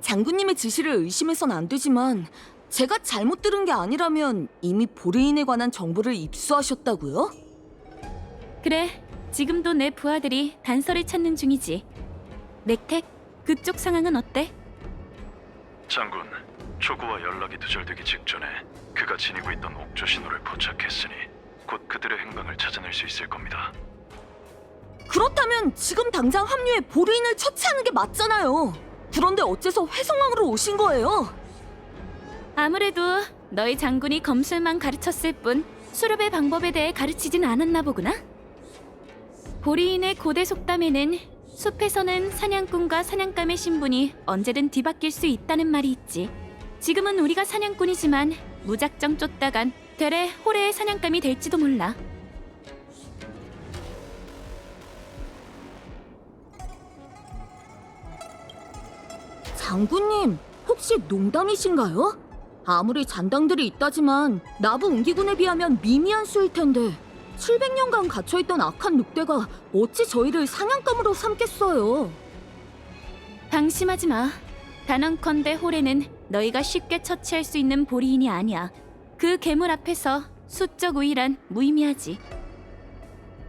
장군님의 지시를 의심해선 안 되지만 제가 잘못 들은 게 아니라면 이미 보리인에 관한 정보를 입수하셨다고요? 그래, 지금도 내 부하들이 단서를 찾는 중이지. 넥택, 그쪽 상황은 어때? 장군, 초구와 연락이 두절되기 직전에 그가 지니고 있던 옥조 신호를 포착했으니 곧 그들의 행방을 찾아낼 수 있을 겁니다. 그렇다면 지금 당장 합류해 보리인을 처치하는 게 맞잖아요. 그런데 어째서 회성왕으로 오신 거예요? 아무래도 너희 장군이 검술만 가르쳤을 뿐 수렵의 방법에 대해 가르치진 않았나 보구나. 보리인의 고대 속담에는 숲에서는 사냥꾼과 사냥감의 신분이 언제든 뒤바뀔 수 있다는 말이 있지. 지금은 우리가 사냥꾼이지만 무작정 쫓다간 되레 호래의 사냥감이 될지도 몰라. 장군님, 혹시 농담이신가요? 아무리 잔당들이 있다지만 나부 운기군에 비하면 미미한 수일 텐데 700년간 갇혀있던 악한 늑대가 어찌 저희를 사냥감으로 삼겠어요? 방심하지 마. 단언컨대 호래는 너희가 쉽게 처치할 수 있는 보리인이 아니야. 그 괴물 앞에서 수적 우위란 무의미하지.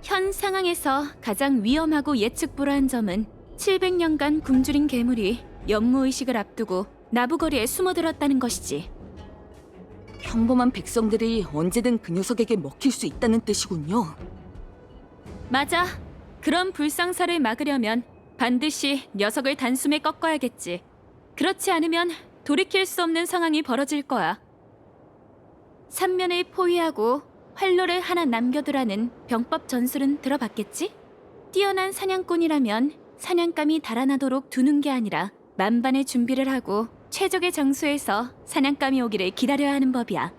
현 상황에서 가장 위험하고 예측 불허한 점은 700년간 굶주린 괴물이 연무의식을 앞두고 나부거리에 숨어들었다는 것이지. 평범한 백성들이 언제든 그 녀석에게 먹힐 수 있다는 뜻이군요. 맞아. 그런 불상사를 막으려면 반드시 녀석을 단숨에 꺾어야겠지. 그렇지 않으면 돌이킬 수 없는 상황이 벌어질 거야. 삼면을 포위하고 활로를 하나 남겨두라는 병법 전술은 들어봤겠지? 뛰어난 사냥꾼이라면 사냥감이 달아나도록 두는 게 아니라 만반의 준비를 하고 최적의 장소에서 사냥감이 오기를 기다려야 하는 법이야.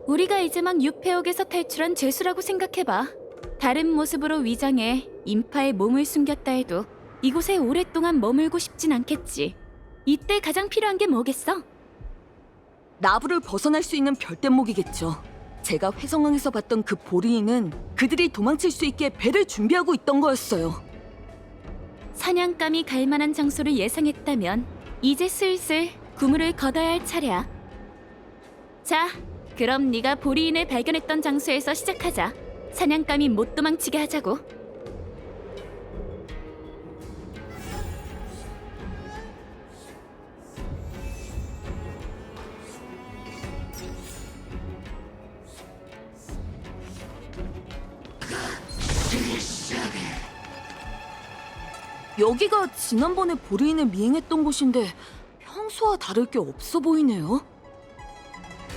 우리가 이제 막 유폐옥에서 탈출한 죄수라고 생각해봐. 다른 모습으로 위장해 인파의 몸을 숨겼다 해도 이곳에 오랫동안 머물고 싶진 않겠지. 이때 가장 필요한 게 뭐겠어? 나부를 벗어날 수 있는 별대목이겠죠. 제가 회성왕에서 봤던 그 보리인은 그들이 도망칠 수 있게 배를 준비하고 있던 거였어요. 사냥감이 갈 만한 장소를 예상했다면 이제 슬슬 구물을 걷어야 할 차례야. 자, 그럼 네가 보리인을 발견했던 장소에서 시작하자. 사냥감이 못 도망치게 하자고. 여기가 지난번에 보리인을 미행했던 곳인데 평소와 다를 게 없어 보이네요.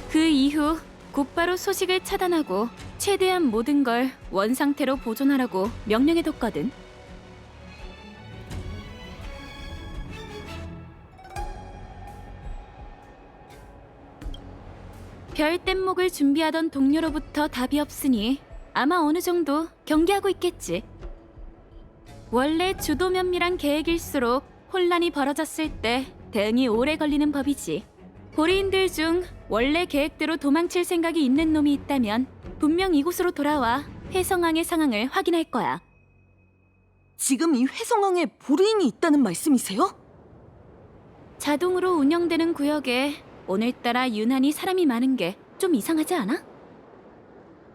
그 이후 곧바로 소식을 차단하고 최대한 모든 걸 원상태로 보존하라고 명령해뒀거든. 별 뗏목을 준비하던 동료로부터 답이 없으니 아마 어느 정도 경계하고 있겠지. 원래 주도 면밀한 계획일수록 혼란이 벌어졌을 때 대응이 오래 걸리는 법이지. 보리인들 중 원래 계획대로 도망칠 생각이 있는 놈이 있다면 분명 이곳으로 돌아와 회성왕의 상황을 확인할 거야. 지금 이 회성왕에 보리인이 있다는 말씀이세요? 자동으로 운영되는 구역에 오늘따라 유난히 사람이 많은 게 좀 이상하지 않아?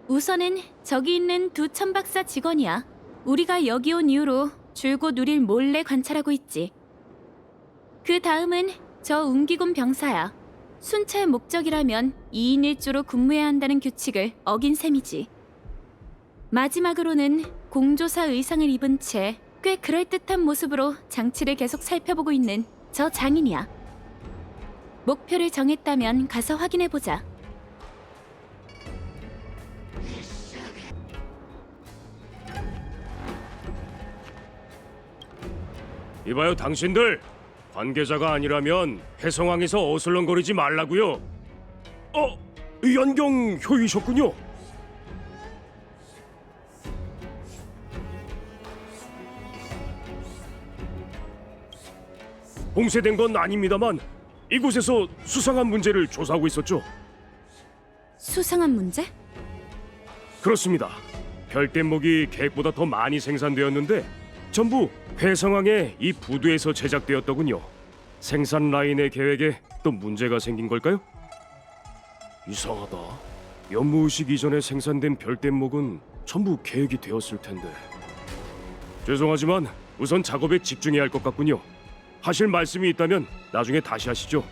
우선은 저기 있는 두 천박사 직원이야. 우리가 여기 온 이후로 줄곧 우릴 몰래 관찰하고 있지. 그 다음은 저 운기군 병사야. 순찰 목적이라면 2인 1조로 근무해야 한다는 규칙을 어긴 셈이지. 마지막으로는 공조사 의상을 입은 채 꽤 그럴듯한 모습으로 장치를 계속 살펴보고 있는 저 장인이야. 목표를 정했다면 가서 확인해보자. 이봐요, 당신들! 관계자가 아니라면 회성왕에서 어슬렁거리지 말라고요. 연경 효이셨군요. 봉쇄된 건 아닙니다만 이곳에서 수상한 문제를 조사하고 있었죠. 수상한 문제? 그렇습니다. 별대목이 계획보다 더 많이 생산되었는데 전부 회성항의 이 부두에서 제작되었더군요. 생산 라인의 계획에 또 문제가 생긴 걸까요? 이상하다. 연무의식 이전에 생산된 별대목은 전부 계획이 되었을 텐데. 죄송하지만 우선 작업에 집중해야 할 것 같군요. 하실 말씀이 있다면 나중에 다시 하시죠.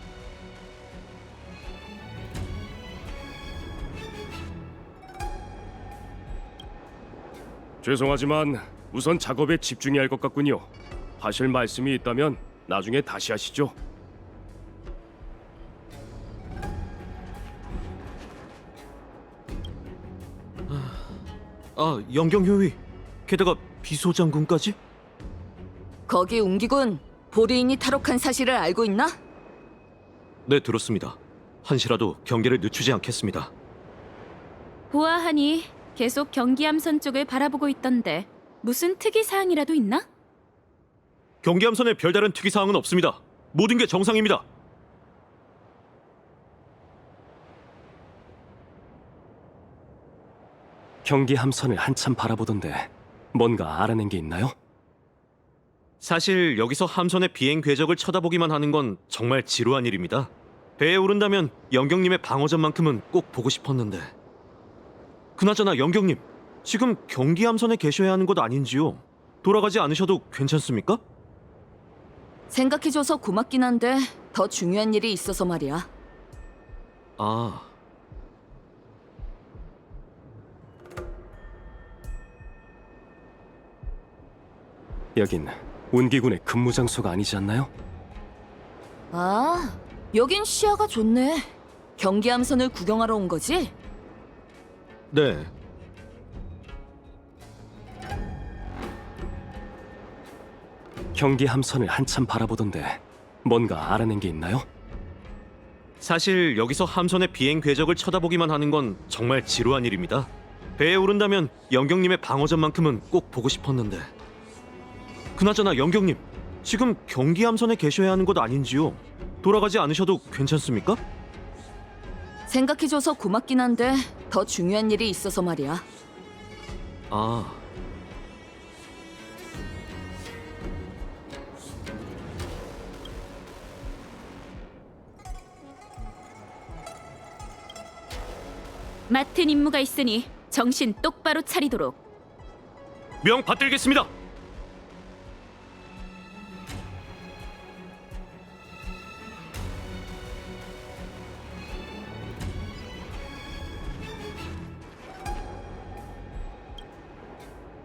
죄송하지만 우선 작업에 집중해야 할 것 같군요. 하실 말씀이 있다면 나중에 다시 하시죠. 아, 영경효위. 게다가 비소장군까지? 거기 웅기군, 보리인이 탈옥한 사실을 알고 있나? 네, 들었습니다. 한시라도 경계를 늦추지 않겠습니다. 보아하니 계속 경기함선 쪽을 바라보고 있던데 무슨 특이 사항이라도 있나? 경계함선에 별다른 특이사항은 없습니다. 모든 게 정상입니다. 경기 함선을 한참 바라보던데 뭔가 알아낸 게 있나요? 사실 여기서 함선의 비행 궤적을 쳐다보기만 하는 건 정말 지루한 일입니다. 배에 오른다면 영경님의 방어전만큼은 꼭 보고 싶었는데. 그나저나 영경님, 지금 경기함선에 계셔야 하는 것 아닌지요? 돌아가지 않으셔도 괜찮습니까? 생각해줘서 고맙긴 한데 더 중요한 일이 있어서 말이야. 아, 여긴 운기군의 근무 장소가 아니지 않나요? 아, 여긴 시야가 좋네. 경기함선을 구경하러 온 거지? 네. 경기 함선을 한참 바라보던데 뭔가 알아낸 게 있나요? 사실 여기서 함선의 비행 궤적을 쳐다보기만 하는 건 정말 지루한 일입니다. 배에 오른다면 영경님의 방어전만큼은 꼭 보고 싶었는데. 그나저나 영경님, 지금 경기함선에 계셔야 하는 것 아닌지요? 돌아가지 않으셔도 괜찮습니까? 생각해줘서 고맙긴 한데 더 중요한 일이 있어서 말이야. 아, 맡은 임무가 있으니 정신 똑바로 차리도록. 명 받들겠습니다.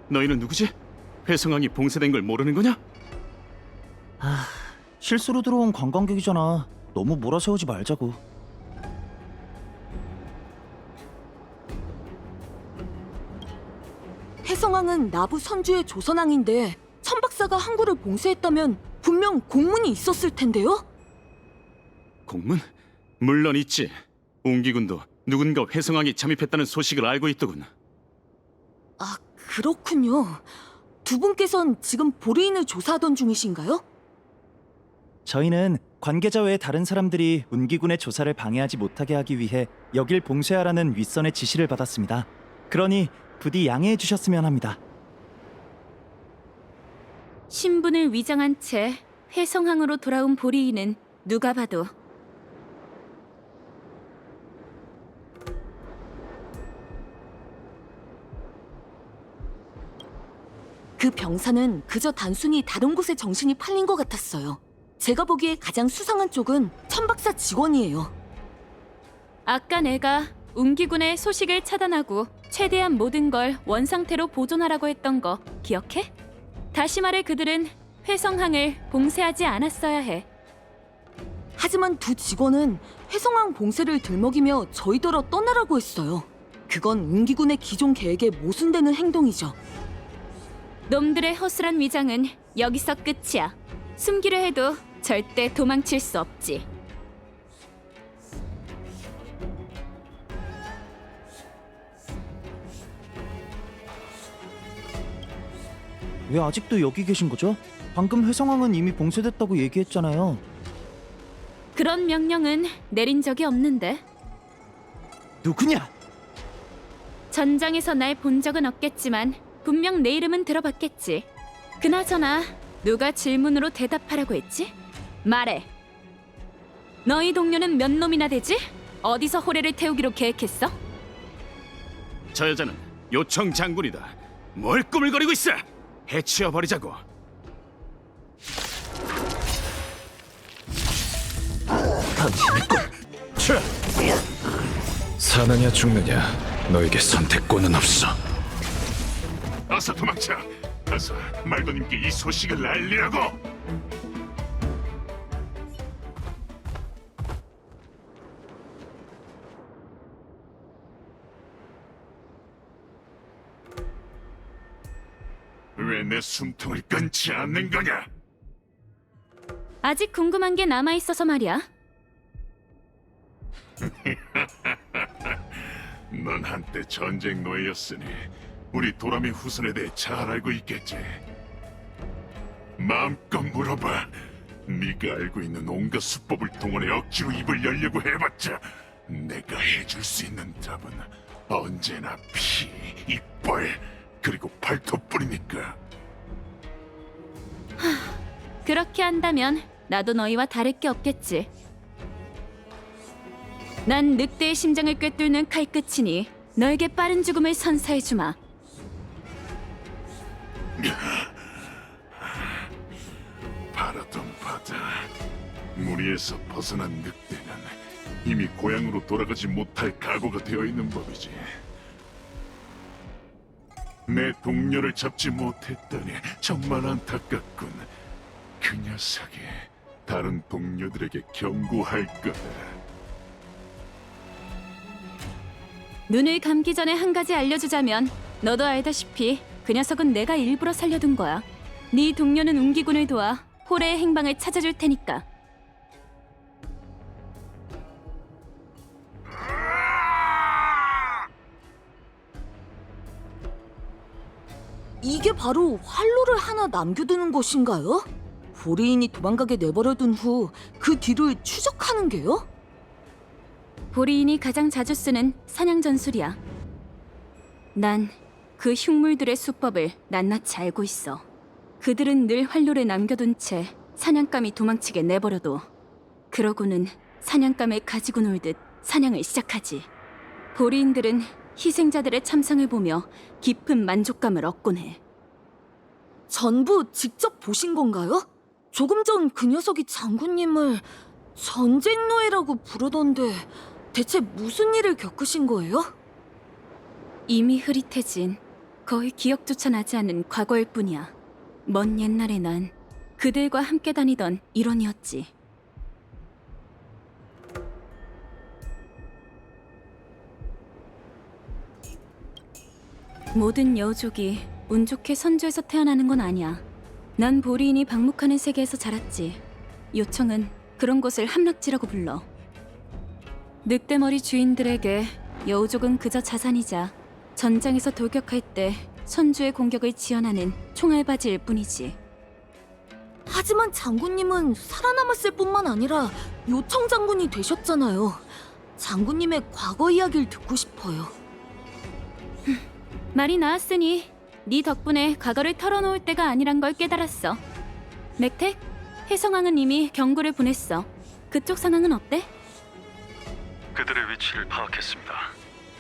너희는 누구지? 회성항이 봉쇄된 걸 모르는 거냐? 실수로 들어온 관광객이잖아. 너무 몰아세우지 말자고. 해성항은 나부 선주의 조선항인데 천박사가 항구를 봉쇄했다면 분명 공문이 있었을 텐데요? 공문? 물론 있지. 옹기군도 누군가 회성항에 잠입했다는 소식을 알고 있더군. 아, 그렇군요. 두 분께선 지금 보리인을 조사하던 중이신가요? 저희는 관계자 외의 다른 사람들이 운기군의 조사를 방해하지 못하게 하기 위해 여길 봉쇄하라는 윗선의 지시를 받았습니다. 그러니 부디 양해해 주셨으면 합니다. 신분을 위장한 채 회성항으로 돌아온 보리인은 누가 봐도 그 병사는 그저 단순히 다른 곳에 정신이 팔린 것 같았어요. 제가 보기에 가장 수상한 쪽은 천박사 직원이에요. 아까 내가 운기군의 소식을 차단하고 최대한 모든 걸 원상태로 보존하라고 했던 거 기억해? 다시 말해 그들은 회성항을 봉쇄하지 않았어야 해. 하지만 두 직원은 회성항 봉쇄를 들먹이며 저희더러 떠나라고 했어요. 그건 운기군의 기존 계획에 모순되는 행동이죠. 놈들의 허술한 위장은 여기서 끝이야. 숨기려 해도 절대 도망칠 수 없지. 왜 아직도 여기 계신 거죠? 방금 회성항은 이미 봉쇄됐다고 얘기했잖아요. 그런 명령은 내린 적이 없는데. 누구냐? 전장에서 날 본 적은 없겠지만 분명 내 이름은 들어봤겠지. 그나저나 누가 질문으로 대답하라고 했지? 말해. 너희 동료는 몇 놈이나 되지? 어디서 호래를 태우기로 계획했어? 저 여자는 요청 장군이다. 뭘 꾸물거리고 있어? 해치워 버리자고. 사느냐 죽느냐 너에게 선택권은 없어. 어서 도망쳐. 어서 말도님께 이 소식을 알리라고. 왜 내 숨통을 끊지 않는 거냐? 아직 궁금한 게 남아있어서 말이야. 넌 한때 전쟁 노예였으니 우리 도라미 후손에 대해 잘 알고 있겠지. 마음껏 물어봐. 네가 알고 있는 온갖 수법을 동원해 억지로 입을 열려고 해봤자 내가 해줄 수 있는 답은 언제나 피, 이빨, 그리고 발톱뿐이니까. 그렇게 한다면 나도 너희와 다를 게 없겠지. 난 늑대의 심장을 꿰뚫는 칼끝이니 너에게 빠른 죽음을 선사해주마. 바라던 바다. 무리에서 벗어난 늑대는 이미 고향으로 돌아가지 못할 각오가 되어 있는 법이지. 내 동료를 잡지 못했다니 정말 안타깝군. 그 녀석이 다른 동료들에게 경고할 거다. 눈을 감기 전에 한 가지 알려주자면 너도 알다시피 그 녀석은 내가 일부러 살려둔 거야. 네 동료는 웅기군을 도와 호래의 행방을 찾아줄 테니까. 이게 바로 활로를 하나 남겨두는 것인가요? 보리인이 도망가게 내버려둔 후 그 뒤를 추적하는 게요? 보리인이 가장 자주 쓰는 사냥 전술이야. 난 그 흉물들의 수법을 낱낱이 알고 있어. 그들은 늘 활로를 남겨둔 채 사냥감이 도망치게 내버려둬. 그러고는 사냥감을 가지고 놀듯 사냥을 시작하지. 보리인들은 희생자들의 참상을 보며 깊은 만족감을 얻곤 해. 전부 직접 보신 건가요? 조금 전 그 녀석이 장군님을 전쟁 노예라고 부르던데 대체 무슨 일을 겪으신 거예요? 이미 흐릿해진 거의 기억조차 나지 않는 과거일 뿐이야. 먼 옛날에 난 그들과 함께 다니던 일원이었지. 모든 여우족이 운 좋게 선조에서 태어나는 건 아니야. 난 보리인이 방목하는 세계에서 자랐지. 요청은 그런 곳을 함락지라고 불러. 늑대머리 주인들에게 여우족은 그저 자산이자 전장에서 돌격할 때 선주의 공격을 지원하는 총알바지일 뿐이지. 하지만 장군님은 살아남았을 뿐만 아니라 요청 장군이 되셨잖아요. 장군님의 과거 이야기를 듣고 싶어요. 말이 나왔으니 네 덕분에 과거를 털어놓을 때가 아니란 걸 깨달았어. 맥택, 해성왕은 이미 경고를 보냈어. 그쪽 상황은 어때? 그들의 위치를 파악했습니다.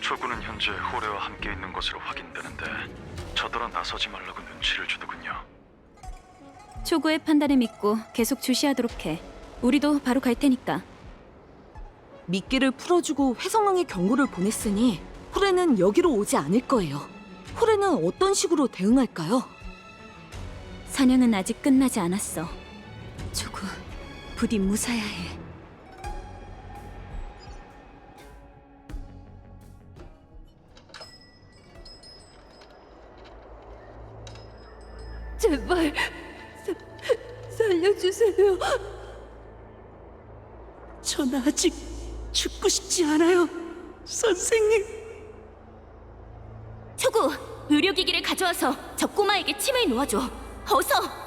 초구는 현재 호래와 함께 있는 것으로 확인되는데 저더러 나서지 말라고 눈치를 주더군요. 초구의 판단을 믿고 계속 주시하도록 해. 우리도 바로 갈 테니까. 미끼를 풀어주고 회성왕의 경고를 보냈으니 호래는 여기로 오지 않을 거예요. 호래는 어떤 식으로 대응할까요? 사냥은 아직 끝나지 않았어. 초구, 부디 무사야 해. 제발 살려주세요. 전 아직 죽고 싶지 않아요, 선생님. 초구, 의료기기를 가져와서 저 꼬마에게 침을 놓아줘. 어서!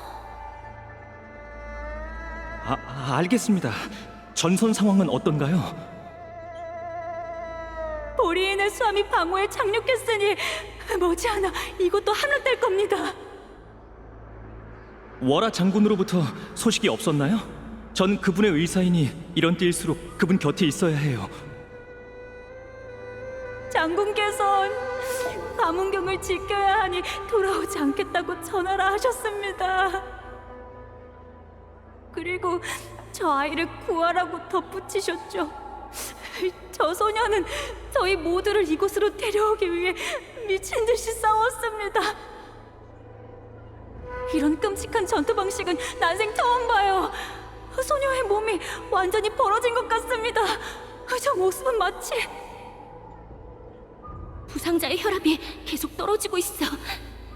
알겠습니다. 전선 상황은 어떤가요? 보리인의 수함이 방호에 착륙했으니 머지않아 이것도 함락될 겁니다. 워라 장군으로부터 소식이 없었나요? 전 그분의 의사이니 이런 때일수록 그분 곁에 있어야 해요. 장군께선 가문경을 지켜야 하니 돌아오지 않겠다고 전하라 하셨습니다. 그리고 저 아이를 구하라고 덧붙이셨죠. 저 소녀는 저희 모두를 이곳으로 데려오기 위해 미친 듯이 싸웠습니다. 이런 끔찍한 전투 방식은 난생 처음 봐요. 소녀의 몸이 완전히 벌어진 것 같습니다. 저 모습은 마치 부상자의 혈압이 계속 떨어지고 있어.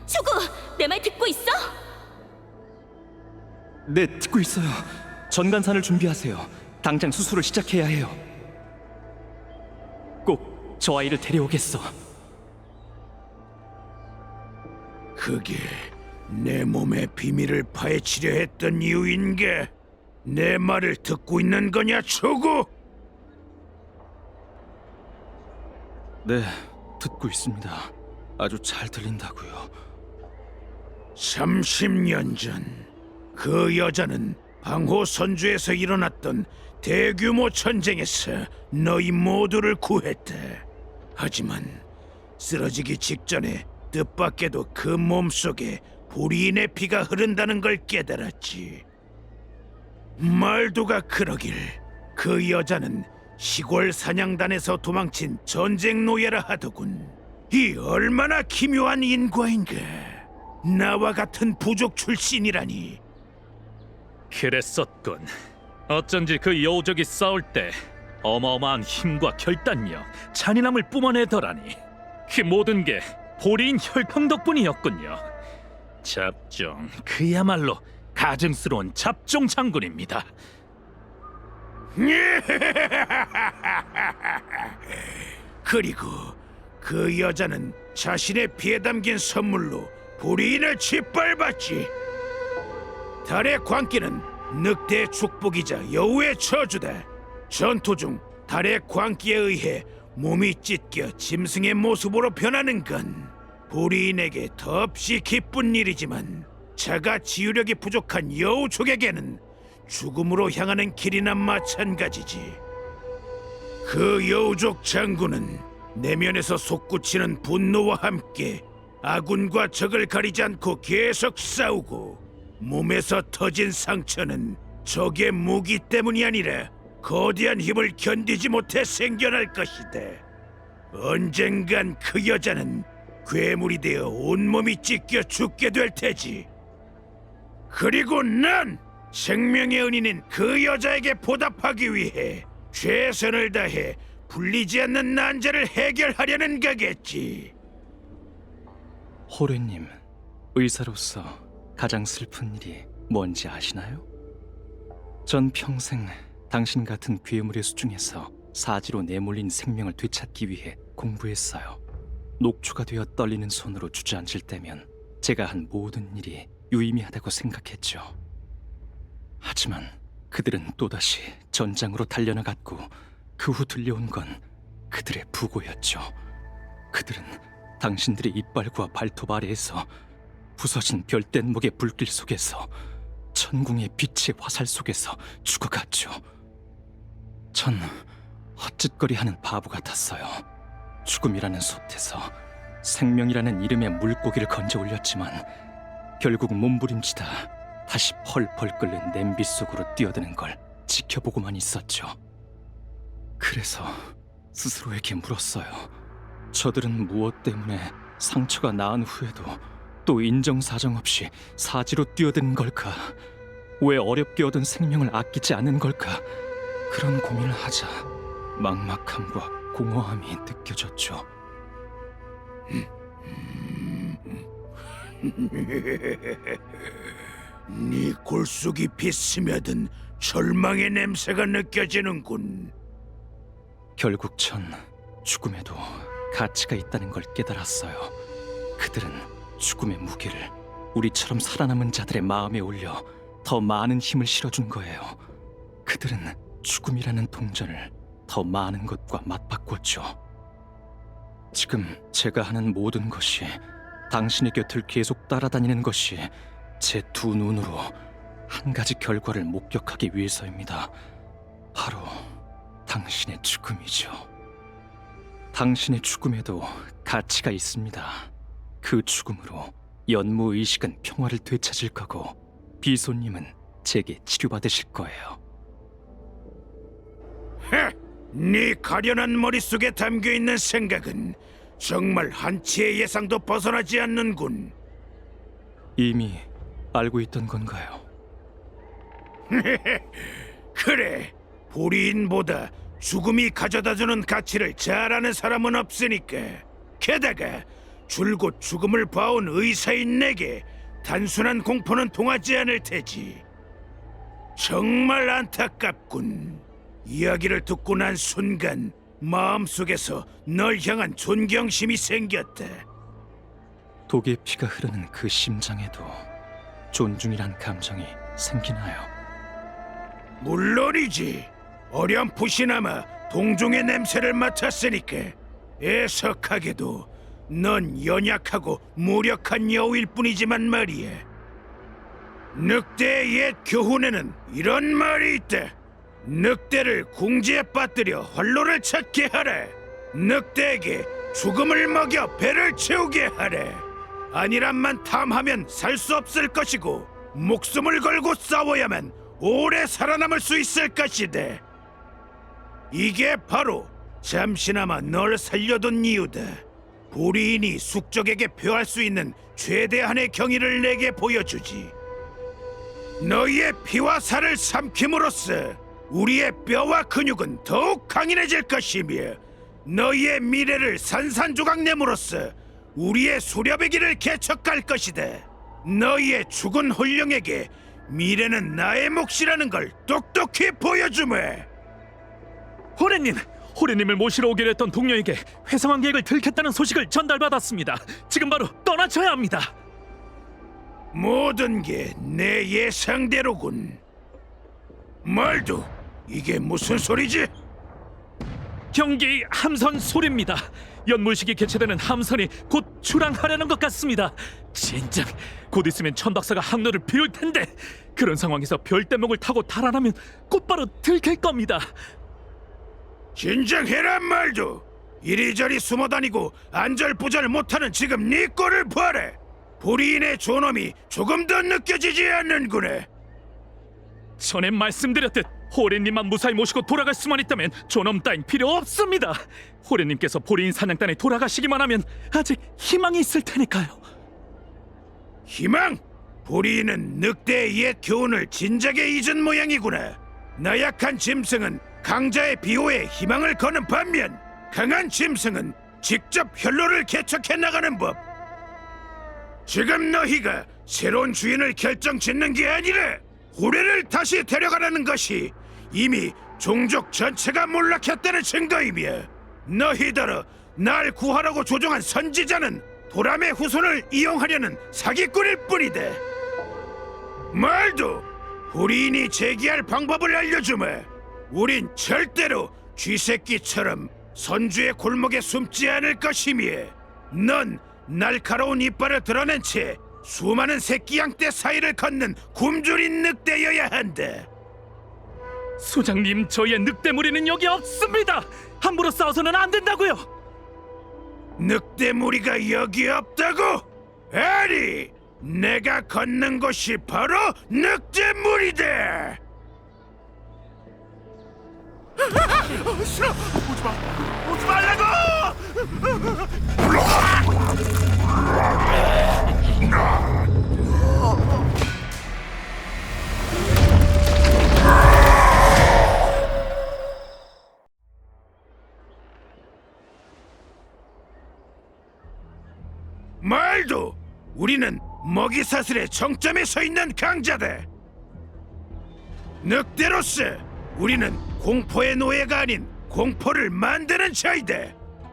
슈구, 내 말 듣고 있어? 네, 듣고 있어요. 전간산을 준비하세요. 당장 수술을 시작해야 해요. 꼭 저 아이를 데려오겠어. 그게 내 몸의 비밀을 파헤치려 했던 이유인게 내 말을 듣고 있는 거냐, 초구? 네, 듣고 있습니다. 아주 잘 들린다고요. 30년 전 그 여자는 방호 선주에서 일어났던 대규모 전쟁에서 너희 모두를 구했다. 하지만 쓰러지기 직전에 뜻밖에도 그 몸속에 불인의 피가 흐른다는 걸 깨달았지. 말도가 그러길 그 여자는 시골 사냥단에서 도망친 전쟁 노예라 하더군. 이 얼마나 기묘한 인과인가. 나와 같은 부족 출신이라니. 그랬었군. 어쩐지 그 여우족이 싸울 때 어마어마한 힘과 결단력, 잔인함을 뿜어내더라니. 그 모든 게 보리인 혈통 덕분이었군요. 잡종, 그야말로 가증스러운 잡종 장군입니다. 그리고 그 여자는 자신의 피에 담긴 선물로 불인을 짓밟았지. 달의 광기는 늑대의 축복이자 여우의 저주다. 전투 중 달의 광기에 의해 몸이 찢겨 짐승의 모습으로 변하는 건 불인에게 더없이 기쁜 일이지만 자가 지휘력이 부족한 여우족에게는 죽음으로 향하는 길이나 마찬가지지. 그 여우족 장군은 내면에서 솟구치는 분노와 함께 아군과 적을 가리지 않고 계속 싸우고, 몸에서 터진 상처는 적의 무기 때문이 아니라 거대한 힘을 견디지 못해 생겨날 것이다. 언젠간 그 여자는 괴물이 되어 온몸이 찢겨 죽게 될 테지. 그리고 난 생명의 은인인 그 여자에게 보답하기 위해 최선을 다해 풀리지 않는 난제를 해결하려는 거겠지. 호레님, 의사로서 가장 슬픈 일이 뭔지 아시나요? 전 평생 당신 같은 괴물의 수중에서 사지로 내몰린 생명을 되찾기 위해 공부했어요. 녹초가 되어 떨리는 손으로 주저앉을 때면 제가 한 모든 일이 유의미하다고 생각했죠. 하지만 그들은 또다시 전장으로 달려나갔고, 그 후 들려온 건 그들의 부고였죠. 그들은 당신들의 이빨과 발톱 아래에서 부서진 별댄목의 불길 속에서 천궁의 빛의 화살 속에서 죽어갔죠. 전 헛짓거리하는 바보 같았어요. 죽음이라는 솥에서 생명이라는 이름의 물고기를 건져 올렸지만 결국 몸부림치다 다시 펄펄 끓는 냄비 속으로 뛰어드는 걸 지켜보고만 있었죠. 그래서 스스로에게 물었어요. 저들은 무엇 때문에 상처가 나은 후에도 또 인정사정 없이 사지로 뛰어드는 걸까? 왜 어렵게 얻은 생명을 아끼지 않은 걸까? 그런 고민을 하자 막막함과 공허함이 느껴졌죠. 네 골속이 비스며든 절망의 냄새가 느껴지는군. 결국 전 죽음에도 가치가 있다는 걸 깨달았어요. 그들은 죽음의 무게를 우리처럼 살아남은 자들의 마음에 올려 더 많은 힘을 실어준 거예요. 그들은 죽음이라는 동전을 더 많은 것과 맞바꿨죠. 지금 제가 하는 모든 것이 당신의 곁을 계속 따라다니는 것이 제 두 눈으로 한 가지 결과를 목격하기 위해서입니다. 바로 당신의 죽음이죠. 당신의 죽음에도 가치가 있습니다. 그 죽음으로 연무의식은 평화를 되찾을 거고 비손님은 제게 치료받으실 거예요. 네 가련한 머릿속에 담겨있는 생각은 정말 한치의 예상도 벗어나지 않는군. 이미 알고 있던 건가요? 그래, 보리인보다 죽음이 가져다주는 가치를 잘 아는 사람은 없으니까. 게다가 줄곧 죽음을 봐온 의사인 내게 단순한 공포는 통하지 않을 테지. 정말 안타깝군. 이야기를 듣고 난 순간 마음속에서 널 향한 존경심이 생겼다. 독의 피가 흐르는 그 심장에도 존중이란 감정이 생기나요? 물론이지. 어렴풋이나마 동종의 냄새를 맡았으니까. 애석하게도 넌 연약하고 무력한 여우일 뿐이지만 말이야. 늑대의 옛 교훈에는 이런 말이 있다. 늑대를 궁지에 빠뜨려 활로를 찾게 하라. 늑대에게 죽음을 먹여 배를 채우게 하라. 아니란만 탐하면 살 수 없을 것이고 목숨을 걸고 싸워야만 오래 살아남을 수 있을 것이다. 이게 바로 잠시나마 널 살려둔 이유다. 보리인이 숙적에게 표할 수 있는 최대한의 경의를 내게 보여주지. 너희의 피와 살을 삼킴으로써 우리의 뼈와 근육은 더욱 강인해질 것이며 너희의 미래를 산산조각 내므로써 우리의 수렵의 길을 개척할 것이다. 너희의 죽은 혼령에게 미래는 나의 몫이라는 걸 똑똑히 보여주매. 호래님을 모시러 오기로 했던 동료에게 회상한 계획을 들켰다는 소식을 전달받았습니다. 지금 바로 떠나셔야 합니다. 모든 게 내 예상대로군. 말도, 이게 무슨 소리지? 경기 함선 소리입니다. 연물식이 개최되는 함선이 곧 출항하려는 것 같습니다. 진작 곧 있으면 천박사가 항로를 비울 텐데 그런 상황에서 별대목을 타고 달아나면 곧바로 들킬 겁니다. 진정해란 말도. 이리저리 숨어다니고 안절부절 못하는 지금 네 꼴을 봐라. 보리인의 존엄이 조금 더 느껴지지 않는구나. 전에 말씀드렸듯 호래님만 무사히 모시고 돌아갈 수만 있다면 존엄 따윈 필요 없습니다. 호래님께서 보리인 사냥단에 돌아가시기만 하면 아직 희망이 있을 테니까요. 희망? 보리인은 늑대의 옛 교훈을 진작에 잊은 모양이구나. 나약한 짐승은 강자의 비호에 희망을 거는 반면 강한 짐승은 직접 혈로를 개척해 나가는 법. 지금 너희가 새로운 주인을 결정짓는 게 아니라 호래를 다시 데려가라는 것이 이미 종족 전체가 몰락했다는 증거이며 너희더러 날 구하라고 조종한 선지자는 도람의 후손을 이용하려는 사기꾼일 뿐이다. 말도, 보리인이 제기할 방법을 알려주마. 우린 절대로 쥐새끼처럼 선주의 골목에 숨지 않을 것이며 넌 날카로운 이빨을 드러낸 채 수많은 새끼 양떼 사이를 걷는 굶주린 늑대여야 한다. 소장님, 저희의 늑대 무리는 여기 없습니다. 함부로 싸워서는 안 된다고요. 늑대 무리가 여기 없다고? 아니, 내가 걷는 곳이 바로 늑대 무리다. 싫어! 오지마! 오지 말라고! 말도! 우리는 먹이사슬의 정점에 서 있는 강자다. 늑대로서 우리는 공포의 노예가 아닌 공포를 만드는 자이다.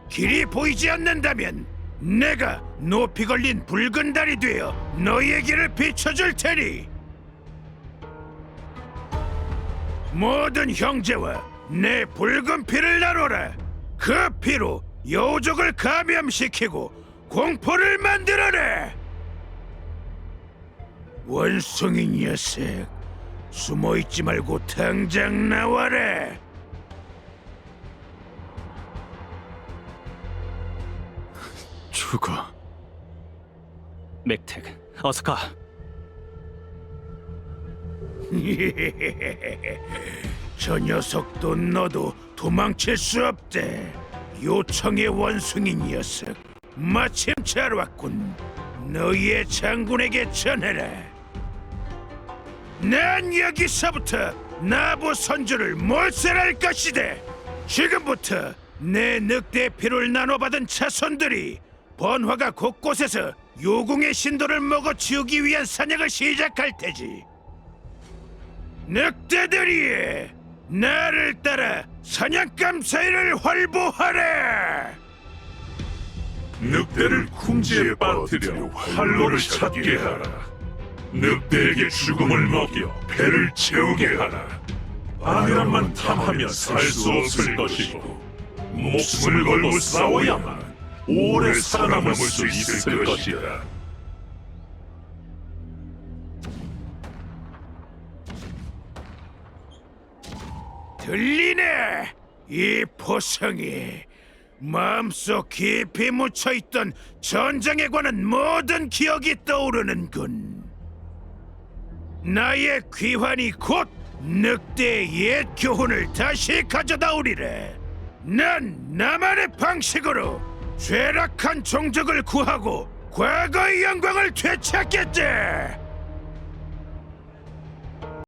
길이 보이지 않는다면 내가 높이 걸린 붉은 달이 되어 너희의 길을 비춰줄 테니 모든 형제와 내 붉은 피를 나눠라. 그 피로 요족을 감염시키고 공포를 만들어내. 원숭이 녀석, 숨어있지 말고 당장 나와라. 죽어. 맥택, 어서 가. 저 녀석도 너도 도망칠 수 없대. 요청의 원숭이 녀석, 마침 잘 왔군. 너희의 장군에게 전해라. 난 여기서부터 나부 선주를 몰살할 것이다. 지금부터 내 늑대 피를 나눠받은 자손들이 번화가 곳곳에서 요궁의 신도를 먹어치우기 위한 사냥을 시작할 테지. 늑대들이 나를 따라 사냥감 사이를 활보하라. 늑대를 궁지에 빠뜨려 활로를 찾게 하라. 늑대에게 죽음을 먹여 배를 채우게 하라. 아니란만 탐하면 살 수 없을 것이고 목숨을 걸고 싸워야만 오래 살아남을 수 있을 것이다. 들리네? 이 포성이 마음속 깊이 묻혀있던 전장에 관한 모든 기억이 떠오르는군. 나의 귀환이 곧 늑대의 옛 교훈을 다시 가져다 오리라. 난 나만의 방식으로 죄락한 종족을 구하고 과거의 영광을 되찾겠다.